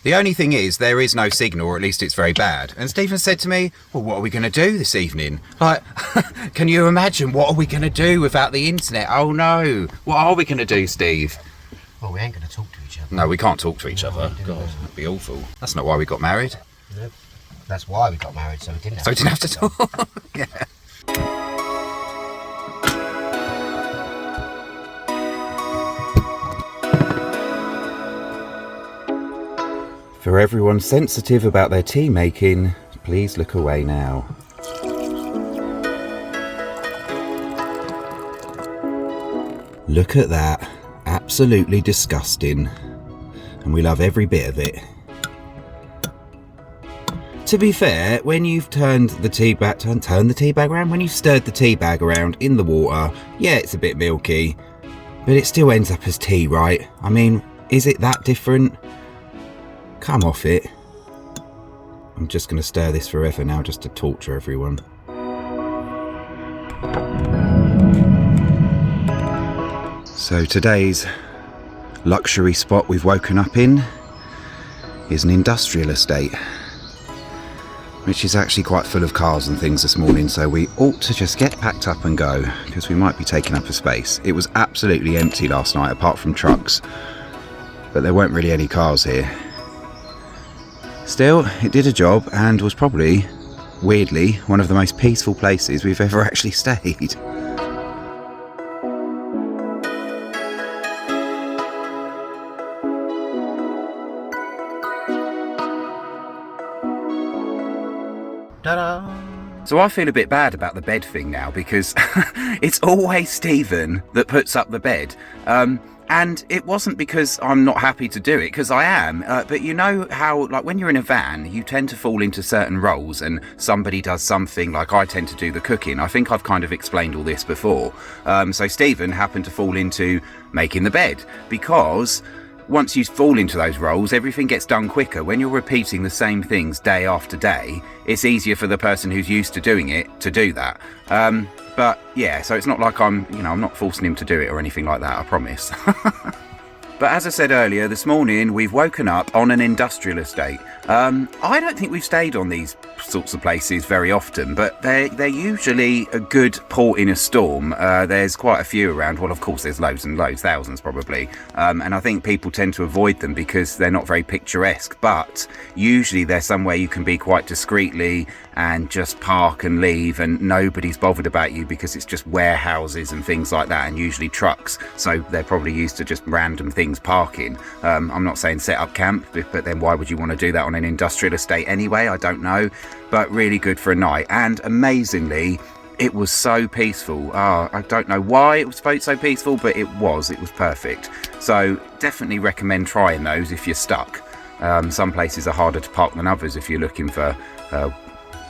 The only thing is, there is no signal, or at least it's very bad. And Stephen said to me, well, what are we going to do this evening? Like, can you imagine, what are we going to do without the internet? Oh no, what are we going to do, Steve? Well, we ain't going to talk to each other. No, we can't talk to each other. God, that'd be awful. That's not why we got married. Nope. That's why we got married, so we didn't have to talk. Yeah. For everyone sensitive about their tea making, please look away now. Look at that. Absolutely disgusting. And we love every bit of it. To be fair, when you've turned the tea bag, turn the tea bag around, when you've stirred the tea bag around in the water, yeah, it's a bit milky, but it still ends up as tea, right? I mean, is it that different? Come off it. I'm just going to stir this forever now, just to torture everyone. So today's luxury spot we've woken up in is an industrial estate, which is actually quite full of cars and things this morning, so we ought to just get packed up and go, because we might be taking up a space. It was absolutely empty last night, apart from trucks, but there weren't really any cars here. Still, it did a job and was probably, weirdly, one of the most peaceful places we've ever actually stayed. Ta-da! So I feel a bit bad about the bed thing now, because it's always Stephen that puts up the bed. And it wasn't because I'm not happy to do it, because I am, but you know how, like, when you're in a van, you tend to fall into certain roles and somebody does something, like I tend to do the cooking. I think I've kind of explained all this before. So Stephen happened to fall into making the bed, because once you fall into those roles, everything gets done quicker. When you're repeating the same things day after day, it's easier for the person who's used to doing it to do that. But yeah, so it's not like I'm not forcing him to do it or anything like that, I promise. But as I said earlier, this morning we've woken up on an industrial estate. I don't think we've stayed on these sorts of places very often, but they're usually a good port in a storm. There's quite a few around. Well, of course, there's loads and loads, thousands probably. And I think people tend to avoid them because they're not very picturesque. But usually they're somewhere you can be quite discreetly and just park and leave, and nobody's bothered about you because it's just warehouses and things like that, and usually trucks. So they're probably used to just random things parking. I'm not saying set up camp, but then why would you want to do that on an industrial estate anyway? I don't know, but really good for a night. And amazingly, it was so peaceful. I don't know why it was so peaceful, but it was perfect. So definitely recommend trying those if you're stuck. Some places are harder to park than others if you're looking for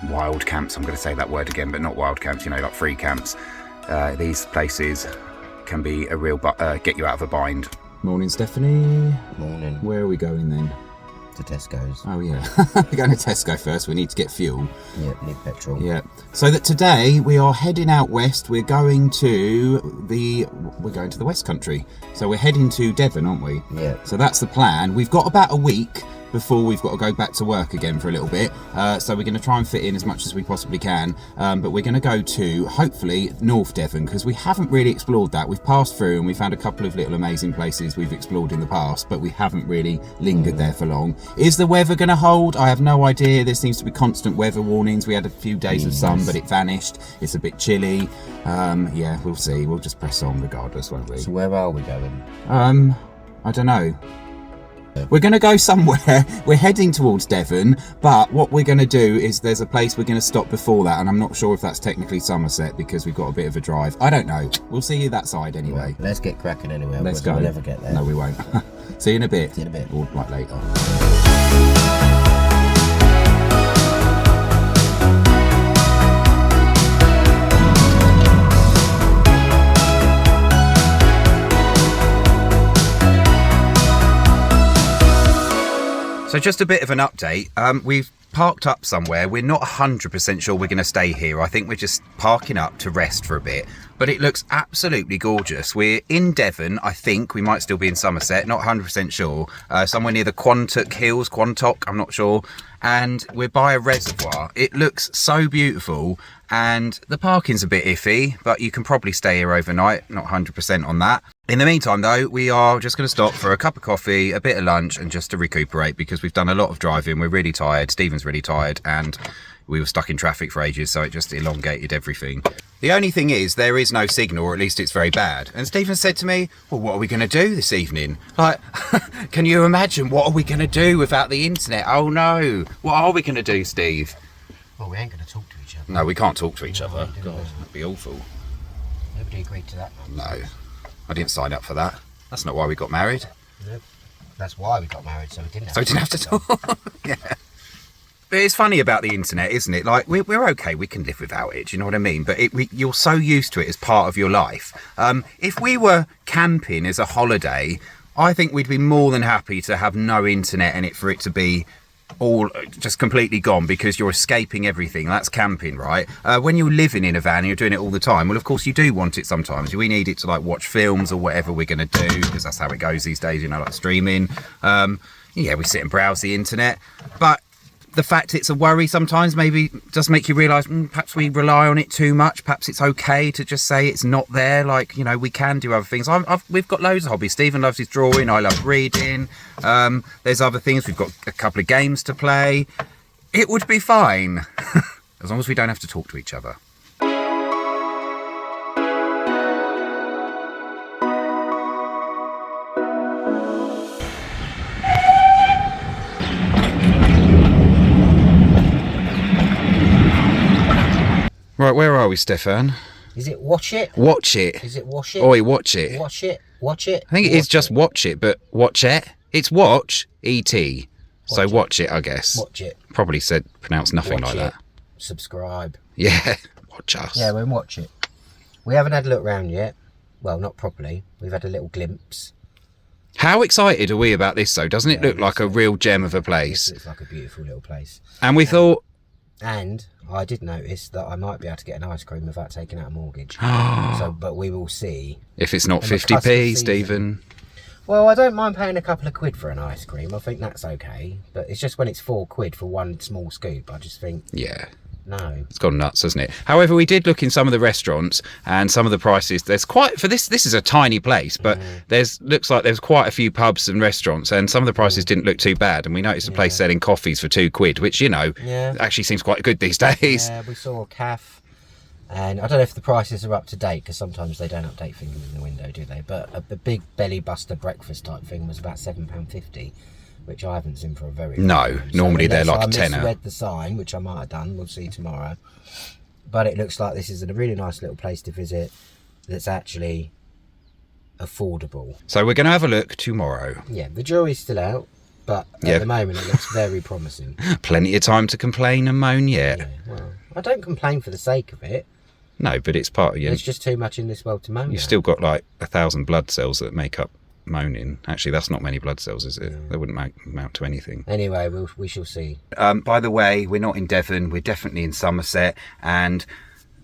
wild camps. I'm going to say that word again, but not wild camps, like free camps. These places can be a real get you out of a bind. Morning, Stephanie. Morning. Where are we going then? To Tesco's. Oh yeah, we're going to Tesco first. We need to get fuel. Yeah, need petrol. Yeah. So that today we are heading out west. We're going to the West Country. So we're heading to Devon, aren't we? Yeah. So that's the plan. We've got about a week before we've got to go back to work again for a little bit. So we're going to try and fit in as much as we possibly can. But we're going to go to, hopefully, North Devon, because we haven't really explored that. We've passed through and we found a couple of little amazing places we've explored in the past, but we haven't really lingered there for long. Is the weather going to hold? I have no idea. There seems to be constant weather warnings. We had a few days of sun, but it vanished. It's a bit chilly. Yeah, we'll see. We'll just press on regardless, won't we? So where are we going? I don't know. We're going to go somewhere. We're heading towards Devon, but what we're going to do is there's a place we're going to stop before that, and I'm not sure if that's technically Somerset because we've got a bit of a drive. I don't know. We'll see you that side anyway. Let's get cracking anyway. Let's go. We'll never get there. No, we won't. See you in a bit. See you in a bit. Or like later. So just a bit of an update. We've parked up somewhere. We're not 100% sure we're going to stay here. I think we're just parking up to rest for a bit. But it looks absolutely gorgeous. We're in Devon, I think. We might still be in Somerset, not 100% sure. Somewhere near the Quantock, I'm not sure. And we're by a reservoir. It looks so beautiful, and the parking's a bit iffy, but you can probably stay here overnight, not 100% on that. In the meantime though, we are just going to stop for a cup of coffee, a bit of lunch, and just to recuperate, because we've done a lot of driving. We're really tired, Stephen's really tired, and we were stuck in traffic for ages, so it just elongated everything. The only thing is, there is no signal, or at least it's very bad. And Stephen said to me, well, what are we going to do this evening? Like, can you imagine, what are we going to do without the internet? Oh no, what are we going to do, Steve? Well, we ain't going to talk to each other. No, we can't talk to each other. God, that'd be awful. Nobody agreed to that. No, I didn't sign up for that. That's not why we got married. Nope. That's why we got married, so we didn't have to talk. Yeah. But it's funny about the internet, isn't it? Like, we're okay, we can live without it, do you know what I mean? But you're so used to it as part of your life. If we were camping as a holiday, I think we'd be more than happy to have no internet and for it to be all just completely gone, because you're escaping everything. That's camping, right? When you're living in a van and you're doing it all the time, well, of course you do want it sometimes. We need it to like watch films or whatever we're going to do, because that's how it goes these days, you know, like streaming. Yeah, we sit and browse the internet, but the fact it's a worry sometimes maybe does make you realise perhaps we rely on it too much. Perhaps it's okay to just say it's not there. Like, you know, we can do other things. We've got loads of hobbies. Stephen loves his drawing. I love reading. There's other things. We've got a couple of games to play. It would be fine as long as we don't have to talk to each other. Right, where are we, Stefan? Is it watch it? Watch it. Is it wash it? Oi, watch it. Watch it. Watch it. I think it is just watch it, but watchet. It's watch, E-T. So watch it, I guess. Watch it. Probably said, pronounced nothing Watch like it. that. Subscribe. Yeah, watch us. Yeah, we're in watch it. We haven't had a look round yet. Well, not properly. We've had a little glimpse. How excited are we about this, though? Doesn't it look like a real gem of a place? It looks like a beautiful little place. And we thought... And I did notice that I might be able to get an ice cream without taking out a mortgage. But we will see. If it's not 50p, Stephen. Well, I don't mind paying a couple of quid for an ice cream. I think that's okay. But it's just when it's £4 for one small scoop, I just think... Yeah. No. It's gone nuts, hasn't it? However, we did look in some of the restaurants, and some of the prices, there's quite, for this is a tiny place, but looks like there's quite a few pubs and restaurants, and some of the prices didn't look too bad. And we noticed a place selling coffees for £2, which, you know, actually seems quite good these days. Yeah, we saw a cafe, and I don't know if the prices are up to date, because sometimes they don't update things in the window, do they? But a big belly buster breakfast type thing was about £7.50. Which I haven't seen for a very long time. Normally they're like a tenner. I misread the sign, which I might have done. We'll see tomorrow. But it looks like this is a really nice little place to visit that's actually affordable. So we're going to have a look tomorrow. Yeah, the jury's still out, but at the moment it looks very promising. Plenty of time to complain and moan yet. Yeah, well, I don't complain for the sake of it. No, but it's part of you. There's just too much in this world to moan. You've still got like 1,000 blood cells that make up moaning. Actually, that's not many blood cells, is it? They wouldn't amount to anything. Anyway, we shall see. By the way, we're not in Devon, we're definitely in Somerset, and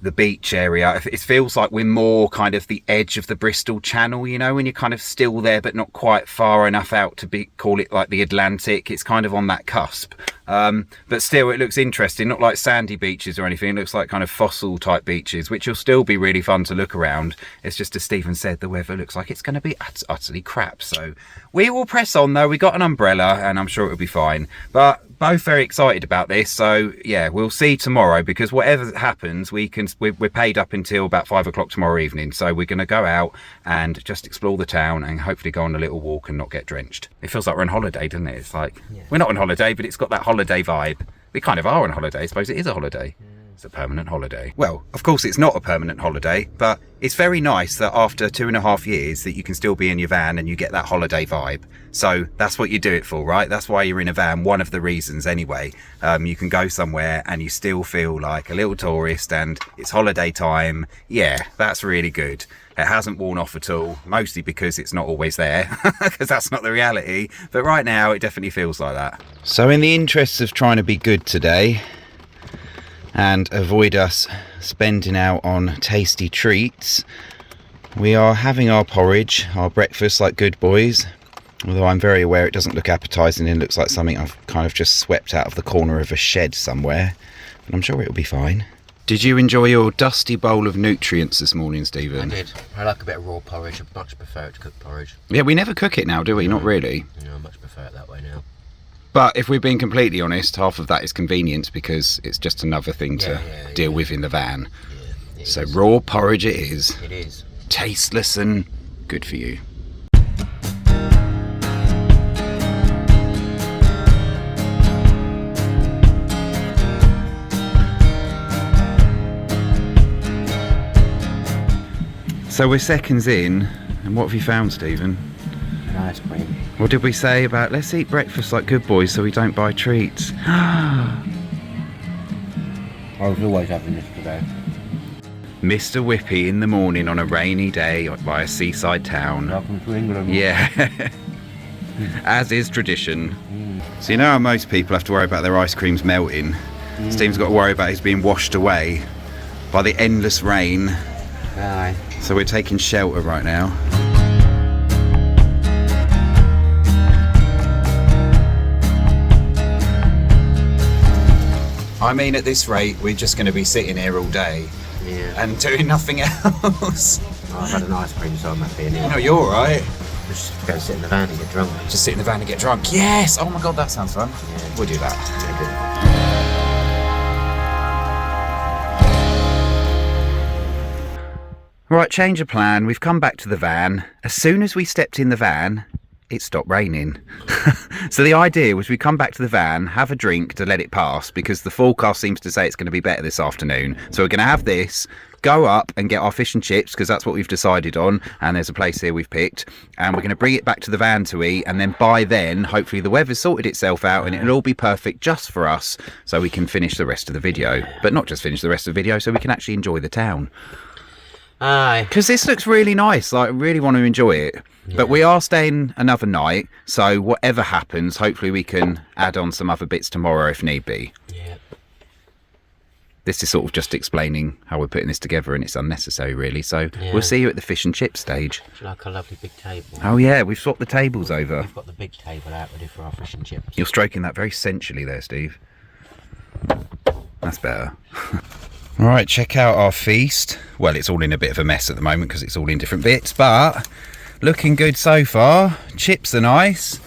the beach area, it feels like we're more kind of the edge of the Bristol Channel, you know, when you're kind of still there but not quite far enough out to call it like the Atlantic. It's kind of on that cusp, but still it looks interesting, not like sandy beaches or anything. It looks like kind of fossil type beaches, which will still be really fun to look around. It's just, as Stephen said, the weather looks like it's going to be utterly crap, so we will press on though. We got an umbrella and I'm sure it'll be fine, but both very excited about this. So yeah, we'll see tomorrow, because whatever happens, we're paid up until about 5 o'clock tomorrow evening, so we're going to go out and just explore the town and hopefully go on a little walk and not get drenched. It feels like we're on holiday, doesn't it? It's like we're not on holiday, but it's got that holiday vibe. We kind of are on holiday. I suppose it is a holiday. It's a permanent holiday. Well, of course it's not a permanent holiday, but it's very nice that after 2.5 years that you can still be in your van and you get that holiday vibe. So that's what you do it for, right? That's why you're in a van, one of the reasons anyway. You can go somewhere and you still feel like a little tourist and it's holiday time. Yeah, that's really good. It hasn't worn off at all, mostly because it's not always there, because that's not the reality. But right now, it definitely feels like that. So in the interests of trying to be good today and avoid us spending out on tasty treats, we are having our porridge, our breakfast like good boys. Although I'm very aware it doesn't look appetising and looks like something I've kind of just swept out of the corner of a shed somewhere. But I'm sure it'll be fine. Did you enjoy your dusty bowl of nutrients this morning, Stephen? I did. I like a bit of raw porridge. I much prefer it to cooked porridge. Yeah, we never cook it now, do we? Not really. No, I much prefer it that way now. But if we're being completely honest, half of that is convenience because it's just another thing to deal with in the van. Yeah, so raw porridge it is. It is. Tasteless and good for you. So we're seconds in, and what have you found, Stephen? An ice cream. What did we say about let's eat breakfast like good boys so we don't buy treats? I was always having this today. Mr. Whippy in the morning on a rainy day by a seaside town. Welcome to England. Yeah, as is tradition. So you know how most people have to worry about their ice creams melting? Stephen's got to worry about his being washed away by the endless rain. Aye. So we're taking shelter right now. I mean, at this rate, we're just going to be sitting here all day and doing nothing else. I've had an ice cream, so I'm happy anyway. No, you're all right. Just go sit in the van and get drunk. Just sit in the van and get drunk. Yes! Oh my God, that sounds fun. Yeah. We'll do that. Right, change of plan. We've come back to the van. As soon as we stepped in the van, it stopped raining. So the idea was we come back to the van, have a drink to let it pass because the forecast seems to say it's going to be better this afternoon. So we're going to have this, go up and get our fish and chips because that's what we've decided on. And there's a place here we've picked. And we're going to bring it back to the van to eat. And then by then, hopefully the weather's sorted itself out and it'll all be perfect just for us so we can finish the rest of the video. But not just finish the rest of the video, so we can actually enjoy the town. Aye. Because this looks really nice. Like, I really want to enjoy it. Yeah. But we are staying another night. So whatever happens, hopefully we can add on some other bits tomorrow if need be. Yeah. This is sort of just explaining how we're putting this together and it's unnecessary really. So we'll see you at the fish and chip stage. It's like a lovely big table. Oh yeah, we've swapped the tables over. We've got the big table out ready for our fish and chips. You're stroking that very sensually there, Steve. That's better. All right, check out our feast. Well, it's all in a bit of a mess at the moment because it's all in different bits, but looking good so far. Chips are nice.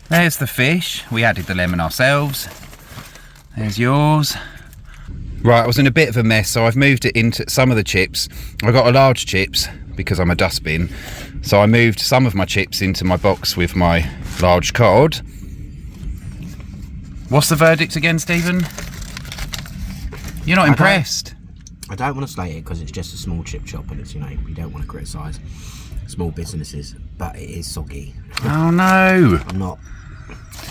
There's the fish. We added the lemon ourselves. There's yours. Right, I was in a bit of a mess, so I've moved it into some of the chips. I got a large chips because I'm a dustbin. So I moved some of my chips into my box with my large cod. What's the verdict again, Stephen? You're not impressed? I don't want to slate it because it's just a small chip shop and it's, you know, you don't want to criticise small businesses, but it is soggy. Oh no. I'm not.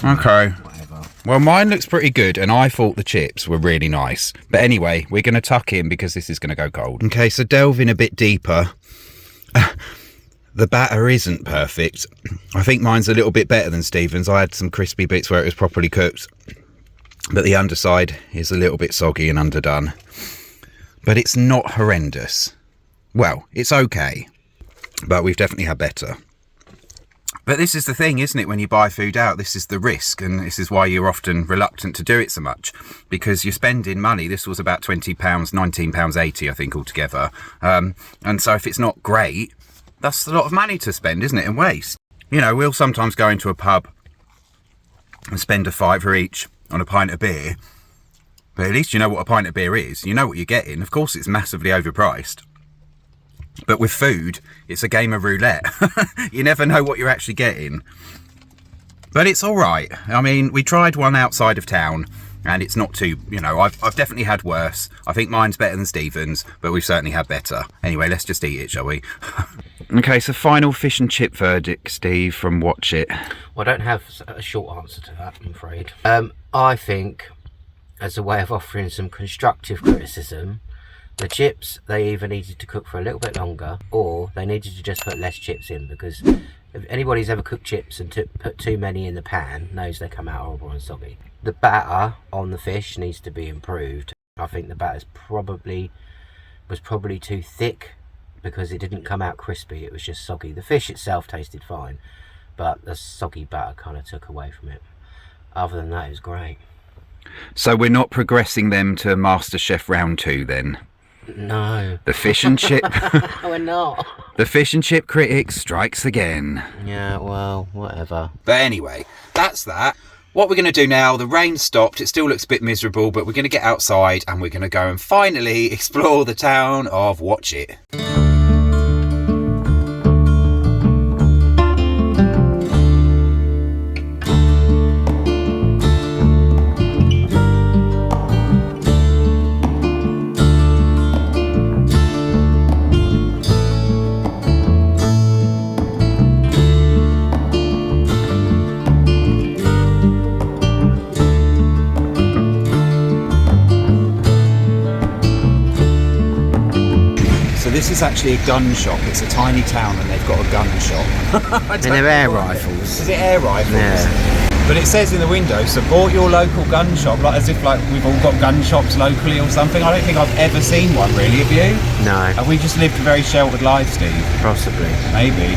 Okay. Whatever. Well, mine looks pretty good and I thought the chips were really nice. But anyway, we're going to tuck in because this is going to go cold. Okay, so delving a bit deeper. The batter isn't perfect. I think mine's a little bit better than Stephen's. I had some crispy bits where it was properly cooked. But the underside is a little bit soggy and underdone. But it's not horrendous. Well, it's okay. But we've definitely had better. But this is the thing, isn't it? When you buy food out, this is the risk. And this is why you're often reluctant to do it so much. Because you're spending money. This was about £20, £19.80, I think, altogether. And so if it's not great, that's a lot of money to spend, isn't it? And waste. You know, we'll sometimes go into a pub and spend £5 each on a pint of beer, but at least you know what a pint of beer is. You know what you're getting. Of course it's massively overpriced, but with food it's a game of roulette. You never know what you're actually getting, but it's all right. I mean, we tried one outside of town And it's not too, you know, I've definitely had worse. I think mine's better than Stephen's, but we've certainly had better. Anyway, let's just eat it, shall we? Okay, so final fish and chip verdict, Steve, from Watchet. Well, I don't have a short answer to that, I'm afraid. I think, as a way of offering some constructive criticism, the chips, they either needed to cook for a little bit longer, or they needed to just put less chips in, because if anybody's ever cooked chips and put too many in the pan knows they come out horrible and soggy. The batter on the fish needs to be improved. I think the batter was probably too thick, because it didn't come out crispy, it was just soggy. The fish itself tasted fine, but the soggy batter kind of took away from it. Other than that, it was great. So we're not progressing them to MasterChef round 2 then? No. The fish and chip... We're not. The fish and chip critic strikes again. Yeah, well, whatever. But anyway, that's that. What we're going to do now, the rain stopped, it still looks a bit miserable, but we're going to get outside and we're going to go and finally explore the town of Watchet. This is actually a gun shop. It's a tiny town and they've got a gun shop. And they're air rifles. Is it air rifles? Yeah. But it says in the window, support your local gun shop, like as if like we've all got gun shops locally or something. I don't think I've ever seen one really, have you? No. Have we just lived a very sheltered life, Steve? Possibly. Maybe.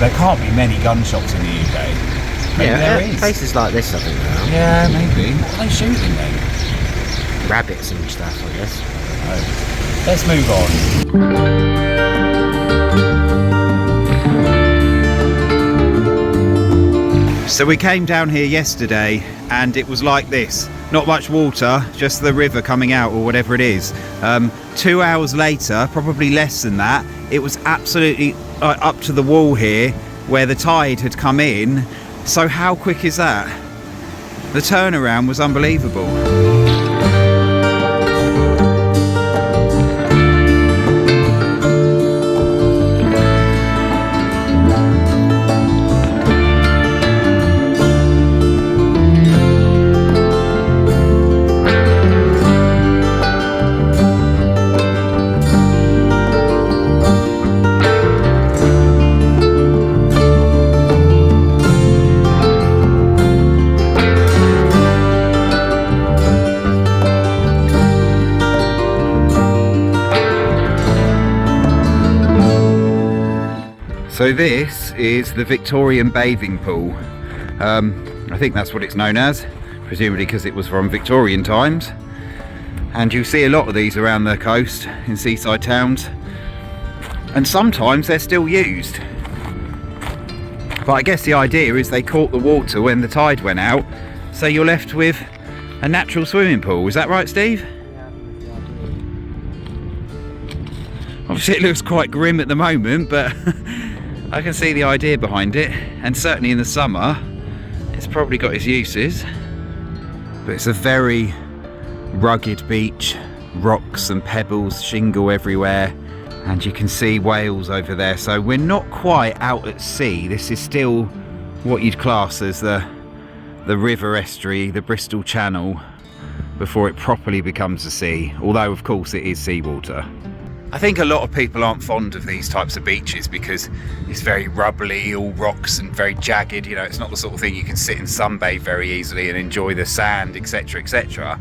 There can't be many gun shops in the UK. Maybe there is. Places like this, I think, now. Yeah, maybe. What are they shooting then? Rabbits and stuff, I guess. Oh. Let's move on. So we came down here yesterday and it was like this. Not much water, just the river coming out or whatever it is. 2 hours later, probably less than that, it was absolutely up to the wall here where the tide had come in. So how quick is that? The turnaround was unbelievable. So this is the Victorian bathing pool. I think that's what it's known as, presumably because it was from Victorian times. And you see a lot of these around the coast in seaside towns. And sometimes they're still used. But I guess the idea is they caught the water when the tide went out, so you're left with a natural swimming pool. Is that right, Steve? Obviously it looks quite grim at the moment, but I can see the idea behind it, and certainly in the summer it's probably got its uses. But it's a very rugged beach, rocks and pebbles, shingle everywhere, and you can see whales over there. So we're not quite out at sea. This is still what you'd class as the river estuary, the Bristol Channel, before it properly becomes the sea, although of course it is seawater. I think a lot of people aren't fond of these types of beaches because it's very rubbly, all rocks and very jagged. You know, it's not the sort of thing you can sit and sunbathe very easily and enjoy the sand, etc, etc.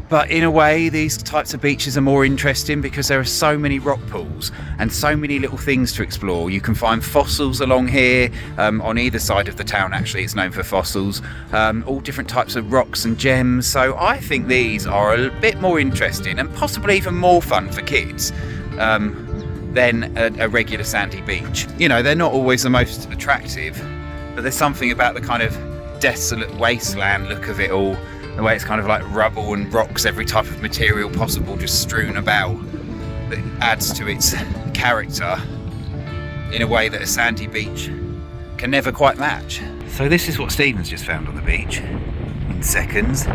But in a way, these types of beaches are more interesting because there are so many rock pools and so many little things to explore. You can find fossils along here, on either side of the town actually, it's known for fossils, all different types of rocks and gems. So I think these are a bit more interesting and possibly even more fun for kids than a regular sandy beach. You know, they're not always the most attractive, but there's something about the kind of desolate wasteland look of it all. The way it's kind of like rubble and rocks, every type of material possible just strewn about, that adds to its character in a way that a sandy beach can never quite match. So this is what Stephen's just found on the beach. in seconds.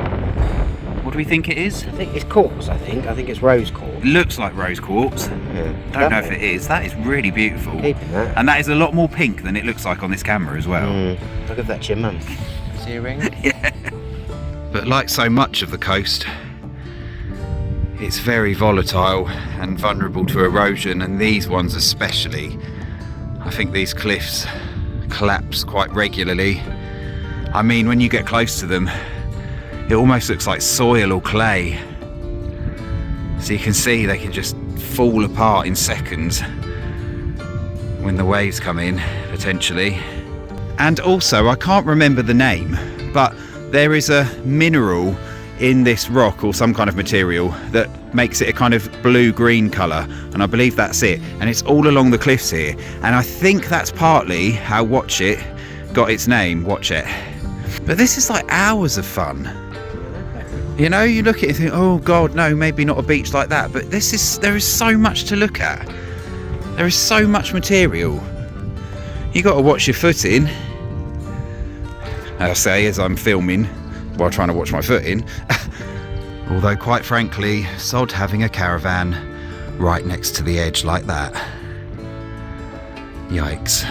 What do we think it is? I think it's quartz, I think it's rose quartz. It looks like rose quartz. Yeah. Don't know if it is. That is really beautiful. Keeping that. And that is a lot more pink than it looks like on this camera as well. I'll give that to your mum. See your ring? Yeah. But like so much of the coast, it's very volatile and vulnerable to erosion, and these ones especially. I think these cliffs collapse quite regularly. I mean, when you get close to them, it almost looks like soil or clay. So you can see they can just fall apart in seconds when the waves come in, potentially. And also, I can't remember the name, but there is a mineral in this rock or some kind of material that makes it a kind of blue-green colour, and I believe that's it. And it's all along the cliffs here, and I think that's partly how watchet got its name, watchet. But this is like hours of fun. You know, you look at it and think, oh god, no, maybe not a beach like that, but there is so much to look at. There is so much material. You got to watch your footing. I say as I'm filming while trying to watch my footing. Although quite frankly, sod having a caravan right next to the edge like that. Yikes.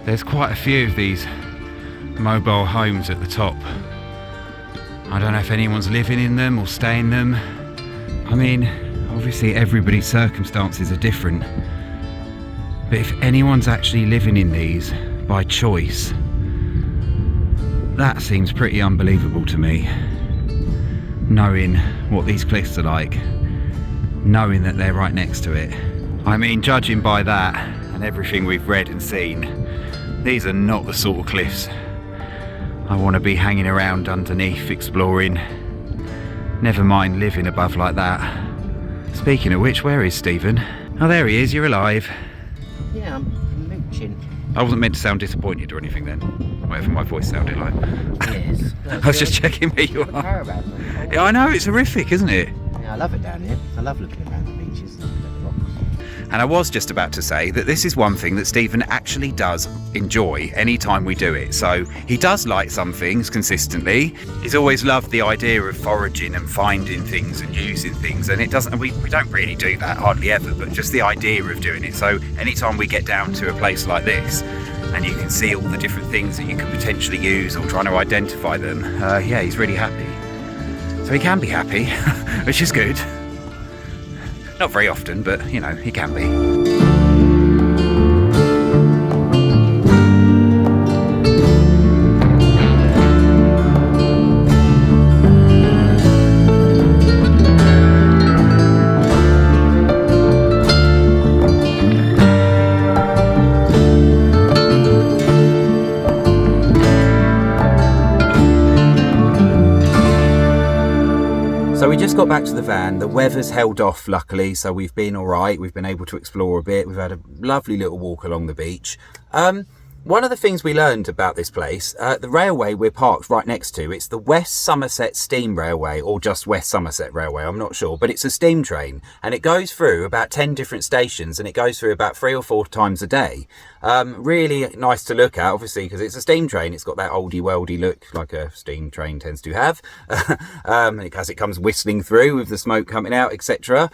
There's quite a few of these mobile homes at the top. I don't know if anyone's living in them or staying in them. I mean, obviously everybody's circumstances are different. But if anyone's actually living in these by choice, that seems pretty unbelievable to me. Knowing what these cliffs are like, knowing that they're right next to it. I mean, judging by that and everything we've read and seen, these are not the sort of cliffs I want to be hanging around underneath exploring. Never mind living above like that. Speaking of which, where is Stephen? Oh, there he is, you're alive. Yeah, I'm mooching. I wasn't meant to sound disappointed or anything then, whatever my voice sounded like. Yes. I was just checking where you are. Caravan. Yeah, I know, it's horrific, isn't it? Yeah, I love it down here. I love looking around the beaches and looking at the rocks. And I was just about to say that this is one thing that Stephen actually does enjoy any time we do it. So he does like some things consistently. He's always loved the idea of foraging and finding things and using things, and we don't really do that hardly ever, but just the idea of doing it. So anytime we get down to a place like this and you can see all the different things that you could potentially use or trying to identify them, yeah, he's really happy. So he can be happy, which is good. Not very often, but, you know, he can be. So we just got back to the van. The weather's held off, luckily, so we've been all right. We've been able to explore a bit. We've had a lovely little walk along the beach. One of the things we learned about this place, the railway we're parked right next to, it's the West Somerset Steam Railway, or just West Somerset Railway, I'm not sure, but it's a steam train, and it goes through about 10 different stations, and it goes through about 3 or 4 times a day. Really nice to look at, obviously, because it's a steam train. It's got that oldie worldy look, like a steam train tends to have, as it comes whistling through with the smoke coming out, etc.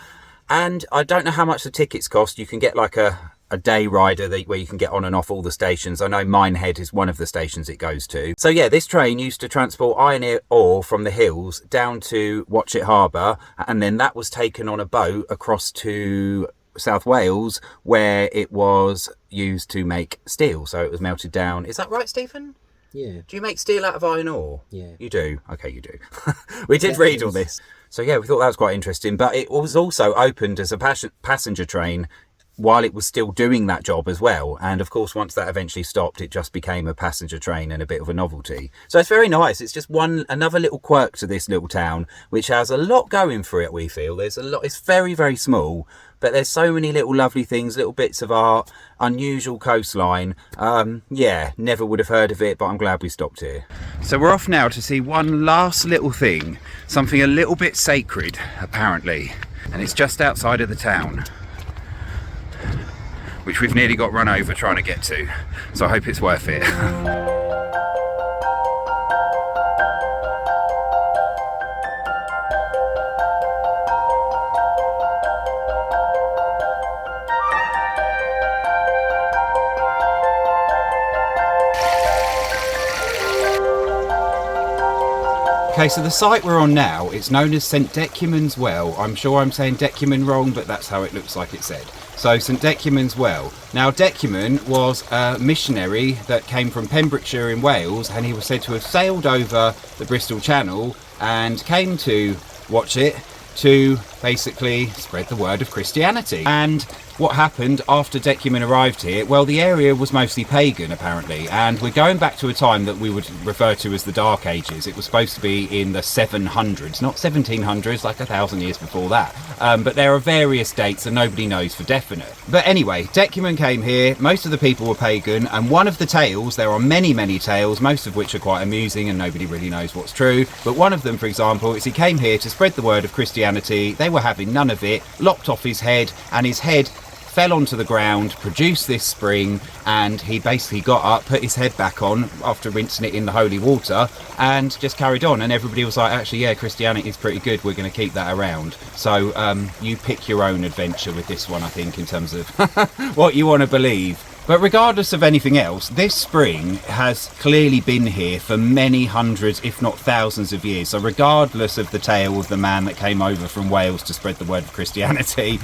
And I don't know how much the tickets cost. You can get like a day rider where you can get on and off all the stations. I know Minehead is one of the stations it goes to. So yeah, this train used to transport iron ore from the hills down to Watchet Harbour, and then that was taken on a boat across to South Wales, where it was used to make steel. So it was melted down. Is that right, Stephen? Yeah. Do you make steel out of iron ore? Yeah. You do? Okay, you do. We did read all this. So yeah, we thought that was quite interesting. But it was also opened as a passenger train while it was still doing that job as well. And of course, once that eventually stopped, it just became a passenger train and a bit of a novelty. So it's very nice. It's just another little quirk to this little town, which has a lot going for it, we feel. There's a lot. It's very, very small, but there's so many little lovely things, little bits of art, unusual coastline. Yeah, never would have heard of it, but I'm glad we stopped here. So we're off now to see one last little thing, something a little bit sacred, apparently. And it's just outside of the town, which we've nearly got run over trying to get to. So I hope it's worth it. Okay, so the site we're on now, it's known as St Decuman's Well. I'm sure I'm saying Decuman wrong, but that's how it looks like it said. So St Decuman's Well. Now Decuman was a missionary that came from Pembrokeshire in Wales, and he was said to have sailed over the Bristol Channel and came to Watchet to basically spread the word of Christianity. And what happened after Decuman arrived here? Well, the area was mostly pagan, apparently, and we're going back to a time that we would refer to as the Dark Ages. It was supposed to be in the 700s, not 1700s, like 1,000 years before that. But there are various dates and nobody knows for definite. But anyway, Decuman came here, most of the people were pagan, and one of the tales, there are many, many tales, most of which are quite amusing and nobody really knows what's true, but one of them, for example, is he came here to spread the word of Christianity. They were having none of it, lopped off his head, and his head fell onto the ground, produced this spring, and he basically got up, put his head back on after rinsing it in the holy water, and just carried on. And everybody was like, actually, yeah, Christianity is pretty good, we're going to keep that around. So you pick your own adventure with this one, I think, in terms of what you want to believe. But regardless of anything else, this spring has clearly been here for many hundreds, if not thousands of years. So regardless of the tale of the man that came over from Wales to spread the word of Christianity,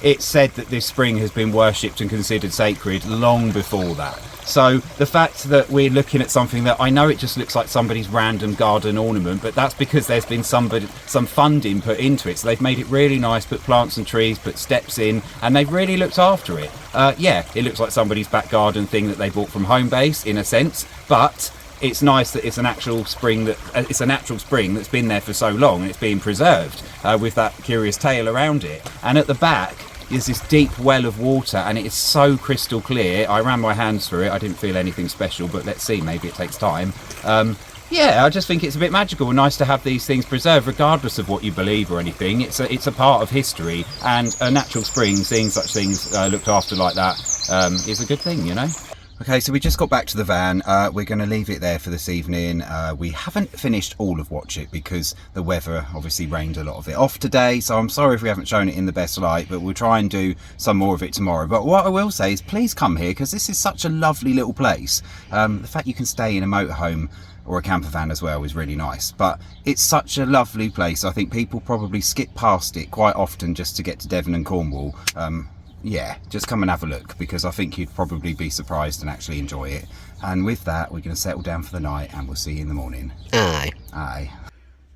it's said that this spring has been worshipped and considered sacred long before that. So the fact that we're looking at something that I know it just looks like somebody's random garden ornament, but that's because there's been some funding put into it. So they've made it really nice, put plants and trees, put steps in, and they've really looked after it. Yeah, it looks like somebody's back garden thing that they bought from Homebase in a sense, but it's nice that it's an actual spring that's been there for so long and it's being preserved with that curious tale around it. And at the back is this deep well of water, and it is so crystal clear. I ran my hands through it. I didn't feel anything special, but let's see, maybe it takes time. Yeah, I just think it's a bit magical and nice to have these things preserved regardless of what you believe or anything. It's a part of history, and a natural spring, seeing such things looked after like that is a good thing, you know. Okay, so we just got back to the van. We're going to leave it there for this evening. We haven't finished all of Watchet because the weather obviously rained a lot of it off today, so I'm sorry if we haven't shown it in the best light, but we'll try and do some more of it tomorrow. But what I will say is please come here, because this is such a lovely little place. The fact you can stay in a motorhome or a camper van as well is really nice, but it's such a lovely place. I think people probably skip past it quite often just to get to Devon and Cornwall. Yeah, just come and have a look, because I think you'd probably be surprised and actually enjoy it. And with that, we're going to settle down for the night, and we'll see you in the morning. Aye.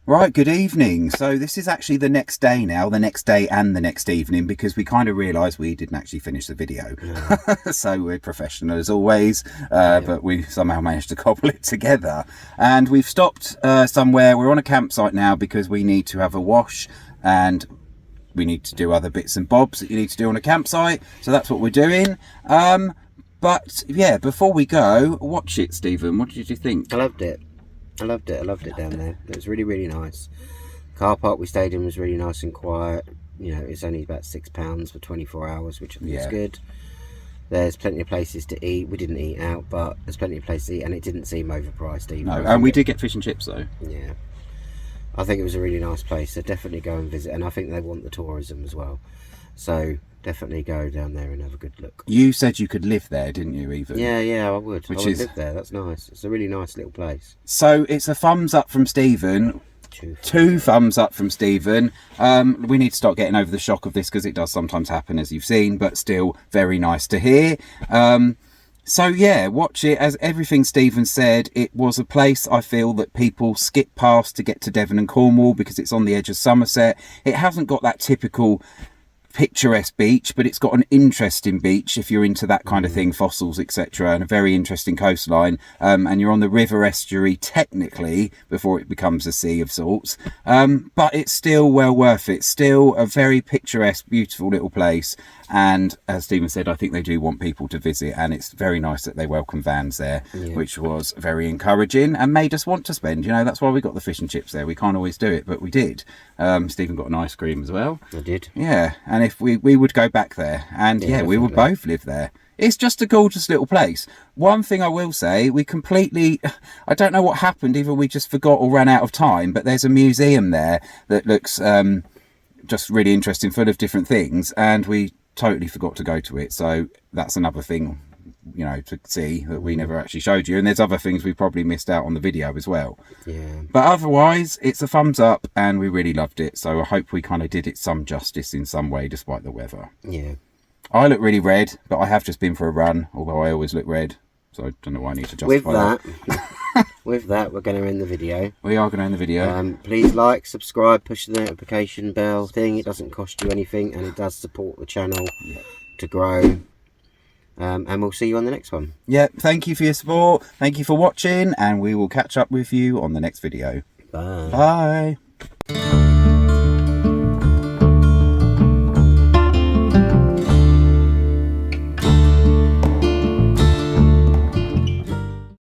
Right, good evening. So this is actually the next day now, the next day and the next evening, because we kind of realised we didn't actually finish the video. Yeah. So we're professional as always, but we somehow managed to cobble it together. And we've stopped somewhere. We're on a campsite now because we need to have a wash, and we need to do other bits and bobs that you need to do on a campsite. So that's what we're doing. But yeah, before we go, watch it, Stephen. What did you think? I loved it. I loved it down there. It was really, really nice. Car park we stayed in was really nice and quiet. You know, it's only about £6 for 24 hours, which I think is good. There's plenty of places to eat. We didn't eat out, but there's plenty of places to eat, and it didn't seem overpriced either. No, and we did get fish and chips though. Yeah. I think it was a really nice place, so definitely go and visit. And I think they want the tourism as well. So definitely go down there and have a good look. You said you could live there, didn't you, even? Yeah, I would. I would live there. That's nice. It's a really nice little place. So it's a thumbs up from Stephen. Two thumbs up from Stephen. We need to start getting over the shock of this, because it does sometimes happen, as you've seen, but still very nice to hear. So yeah, watch it. As everything Stephen said, it was a place I feel that people skip past to get to Devon and Cornwall because it's on the edge of Somerset. It hasn't got that typical picturesque beach, but it's got an interesting beach if you're into that kind of thing, fossils, etc., and a very interesting coastline, and you're on the river estuary technically before it becomes a sea of sorts, but it's still well worth it. Still a very picturesque, beautiful little place, and as Stephen said, I think they do want people to visit, and it's very nice that they welcome vans there, which was very encouraging and made us want to spend. You know, that's why we got the fish and chips there. We can't always do it, but we did. Stephen got an ice cream as well. I did. Yeah, and if we would go back there, and yeah, we would both live there. It's just a gorgeous little place. One thing I will say, we completely, I don't know what happened, either we just forgot or ran out of time, but there's a museum there that looks just really interesting, full of different things, and we totally forgot to go to it. So that's another thing you know, to see that we never actually showed you. And there's other things we probably missed out on the video as well. Yeah. But otherwise, it's a thumbs up, and we really loved it. So I hope we kind of did it some justice in some way, despite the weather. Yeah. I look really red, but I have just been for a run, although I always look red. So I don't know why I need to justify With that, we're going to end the video. We are going to end the video. Please like, subscribe, push the notification bell thing. It doesn't cost you anything, and it does support the channel to grow. And we'll see you on the next one. Yeah, thank you for your support. Thank you for watching, and we will catch up with you on the next video. Bye. Bye.